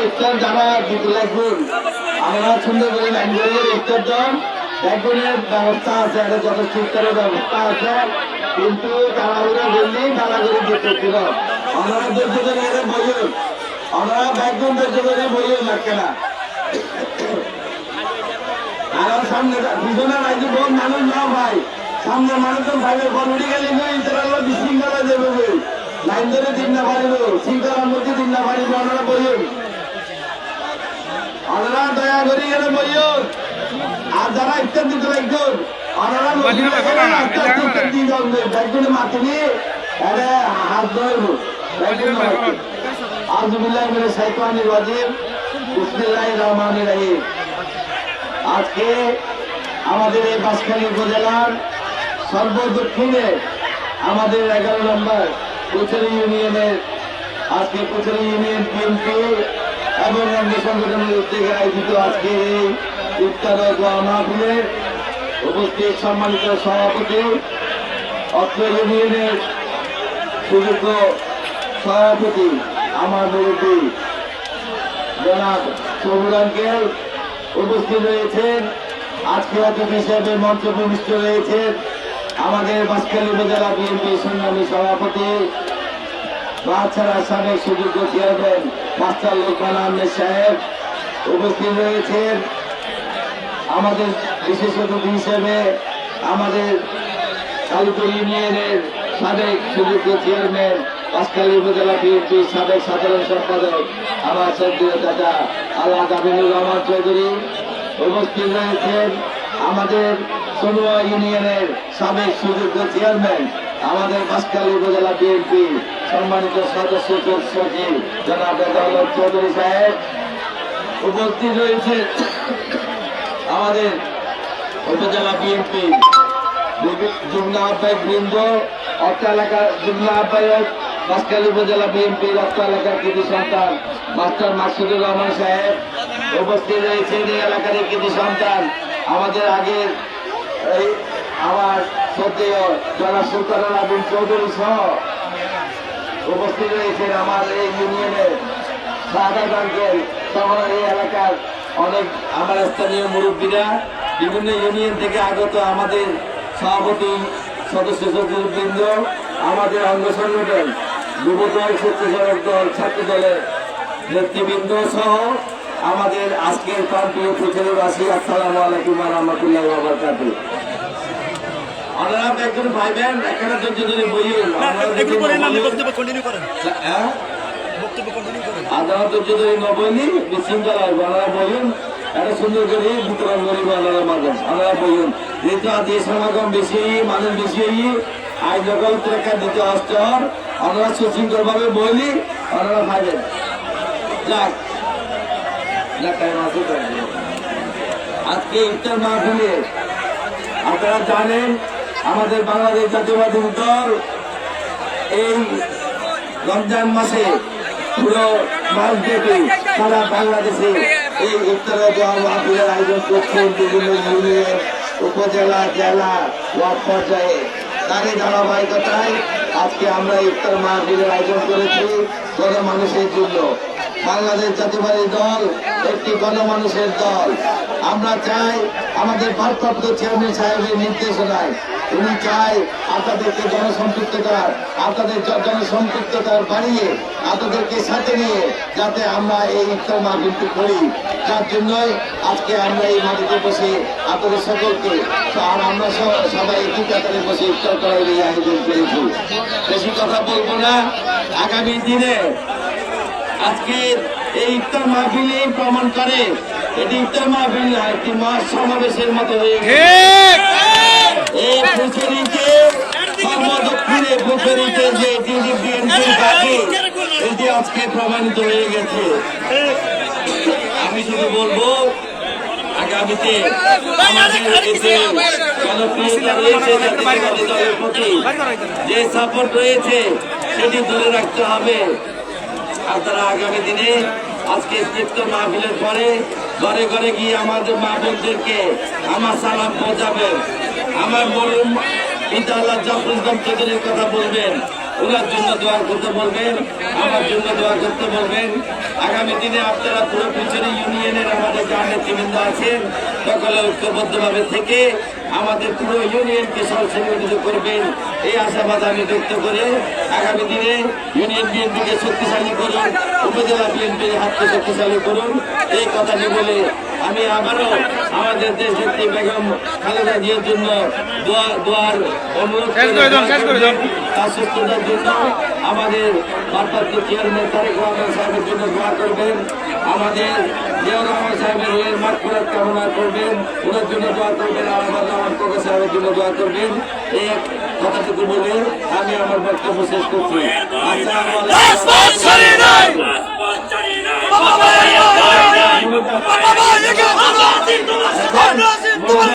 ইফতার যারা দিতে লাগবেন আমরা সুন্দর করে লাইনের ইফতার দেন একজনের ব্যবস্থা আছে, এটা যথেষ্ট ইফতারের ব্যবস্থা আছে, কিন্তু তাড়াহুড়ো বললেই তাড়াহুড়ি দিতে ছিল। আমরা ধৈর্য বইয়েন, আমরা একজন ধৈর্য বইয়েন লাগছে না। আর সামনে দুজনের রাজ্য বহু মানুষ না ভাই, সামনে মানুষজন ভাইবে বলুড়ি গেলে ইন্টারনাল বিশৃঙ্খলা দেবে লাইন ধরে দিন না পারিব, শৃঙ্খলার মধ্যে দিন না পারিব। আপনারা বইয়েন, আপনারা দয়া করি গেলে বইয়েন। আর যারা ইফতার দিতে লাগবেন আপনারা দিয়ে যাবেন, একজনে মাঠে নিয়ে হাত ধরব। আউযুবিল্লাহি মিনাশ শাইতানির রাজিম, বিসমিল্লাহির রহমানির রহিম। আজকে আমাদের এই বাঁশখালী উপজেলার সর্বদক্ষিণে আমাদের 11 নম্বর কুচুরি ইউনিয়নের আজকে কুচুরি ইউনিয়ন বিএনপি এবং অন্য সংগঠনের উদ্যোগে আয়োজিত আজকে এই ইফতার ও দোয়া মাহফিলের উপস্থিত সম্মানিত সভাপতি, অত্র ইউনিয়নের সুযোগ্য সভাপতি আমার মুরব্বী জনাব সবুর আঙ্কেল উপস্থিত রয়েছেন। আজকে অতিথি হিসেবে মঞ্চ ভূমিষ্ঠ রয়েছেন আমাদের বাঁশখালী উপজেলা বিএনপি সংগ্রামী সভাপতি বাছাড়া সাবেক সুযোগ্য চেয়ারম্যান মাস্টার লোকমান আহমেদ সাহেব উপস্থিত রয়েছেন। আমাদের বিশেষ অতিথি হিসেবে আমাদের কালীপুর ইউনিয়নের সাবেক সুযোগ্য চেয়ারম্যান বাঁশখালী উপজেলা বিএনপি সাবেক সাধারণ সম্পাদক আমার শ্রদ্ধেয় চাচা আল্লাহ আমিনুর রহমান চৌধুরী উপস্থিত রয়েছেন। আমাদের সোনুয়া ইউনিয়নের সাবেক সুযোগ্য চেয়ারম্যান আমাদের বাঁশখালী উপজেলা বিএনপি সম্মানিত সদস্য সচিব জনাব আদালত চৌধুরী সাহেব উপস্থিত রয়েছে। আমাদের উপজেলা বিএনপি যুগ্ম আহ্বায়ক বৃন্দ, অর্থ এলাকার যুগ্ম আহ্বায়ক বাঁশখালী উপজেলা বিএনপির অর্থ এলাকার কৃতি সন্তান মাস্টার মাসুদুর রহমান সাহেব উপস্থিত রয়েছেন। এই এলাকার কৃতি সন্তান আমাদের আগের আমার শ্রদ্ধেয় জনাব সুলতানুল আবিন চৌধুরী সহ উপস্থিত রয়েছেন আমার এই ইউনিয়নের শাহাদাত আঙ্কেল সহ এই এলাকার অনেক আমার স্থানীয় মুরব্বীরা, বিভিন্ন ইউনিয়ন থেকে আগত আমাদের সভাপতি সদস্য সচিববৃন্দ, আমাদের অঙ্গ সংগঠন যুবদল, স্বেচ্ছাসেবক দল, ছাত্র দলের নেতৃবৃন্দ সহ আমাদের আজকের প্রান্তীয় প্রচারবাসী, আসসালামু আলাইকুম ওয়া রাহমাতুল্লাহি ওয়া বারাকাতুহু। আপনারা একজন ভাই বোন এখানে যদি বইয়েন আদালত যদি নবইনি বিশৃঙ্খলা আপনারা বলুন, একটা সুন্দর করে বিতরণ করিব আপনারা মাঝে আপনারা বলুন। যেহেতু আজকে সমাগম বেশি, মানুষ বেশি হই, আইন জগৎ রেখা দিতে আসতে হন, আপনারা সুশৃঙ্খল ভাবে বলি আপনারা ভাইবেন। যাক আজকে ইফতার মাহফিলে আপনারা জানেন আমাদের বাংলাদেশ জাতীয়বাদী দল এই রমজান মাসে পুরো মাসব্যাপী সারা বাংলাদেশে এই ইফতার দোয়া মাহফিলের আয়োজন করছেন বিভিন্ন ইউনিয়ন, উপজেলা, জেলা, ওয়ার্ড পর্যায়ে। তারই ধারাবাহিকতায় আজকে আমরা ইফতার মাহফিলের আয়োজন করেছি গণমানুষের জন্য। বাংলাদেশ জাতীয়বাদী দল একটি গণমানুষের দল। আমরা চাই আমাদের ভারপ্রাপ্ত চেয়ারম্যান সাহেবের নির্দেশনায় উনি চাই আপনাদেরকে জনসম্পৃক্ততা বাড়িয়ে আপনাদেরকে সাথে নিয়ে যাতে আমরা এই ইফতার মাহফিলটি করি। যার জন্যই আজকে আমরা এই মাটিতে বসে আপনাদের সকলকে আর আমরা সবাই একটি কাতারে বসে ইফতার করার এই আয়োজন করেছি। বেশি কথা বলবো না, আগামী দিনে আজকের এই ইফতার মাহফিলে প্রমাণ করে এটি ইফতার মাহফিল না, একটি মাস সমাবেশের মতো হয়ে গেছে। এই পুচুরিতে সর্বদক্ষিণে পুচুরিতে যে এটি বিএনপির ঘাঁটি, এটি আজকে প্রমাণিত হয়ে গেছে। আমি শুধু বলবো আগামীতে আমাদের দেশে জনপ্রিয়তা রয়েছে, জাতীয়তাবাদী দলের প্রতি যে সাপোর্ট রয়েছে সেটি ধরে রাখতে হবে। আপনারা আগামী দিনে আজকে ইফতার মাহফিলের পরে ঘরে ঘরে গিয়ে আমাদের মা বোনদেরকে আমার সালাম পৌঁছাবেন। আমার মরুম পিতা আল্লাহ জাফর ইসলাম চৌধুরীর কথা বলবেন, ওনার জন্য দোয়া করতে বলবেন, আমার জন্য দোয়া করতে বলবেন। আগামী দিনে আপনারা পুরো পিছনে ইউনিয়নের আমাদের যে নেতৃবৃন্দ আছেন সকলে ঐক্যবদ্ধভাবে থেকে আমাদের পুরো ইউনিয়নকে সংগঠিত করবেন, এই আশাবাদ আমি ব্যক্ত করে আগামী দিনে ইউনিয়ন বিএনপিকে শক্তিশালী করুন, উপজেলা বিএনপির হাতকে শক্তিশালী করুন, এই কথাটি বলে আমি আবারও আমাদের দেশ নেত্রী বেগম খালেদা জিয়ার জন্য দোয়ার অনুরোধ তার সুস্থতার জন্য আমাদের ভারপ্রাপ্ত চেয়ারম্যান তারেক রহমান সাহেবের জন্য দোয়া করবেন, আমাদের জিয়াউর রহমান সাহেবের রোগের মাগফিরাত কামনা করবেন, ওনার জন্য দোয়া করবেন, আমার কোকা সাহেবের জন্য দোয়া করবেন। এই কথাটুকু বলে আমি আমার বক্তব্য শেষ করছি। আসসালামু আলাইকুম।